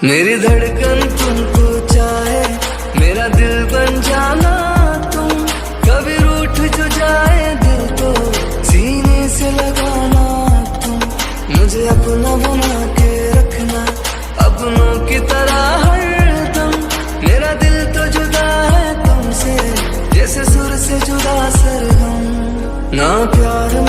मेरी धड़कन तुमको चाहे, मेरा दिल बन जाना तुम। कभी रूठ जो जाए दिल तो सीने से लगाना तुम। मुझे अपना बना के रखना अपनों की तरह हरदम। मेरा दिल तो जुदा है तुमसे, जैसे सुर से जुदा सरगम। ना प्यार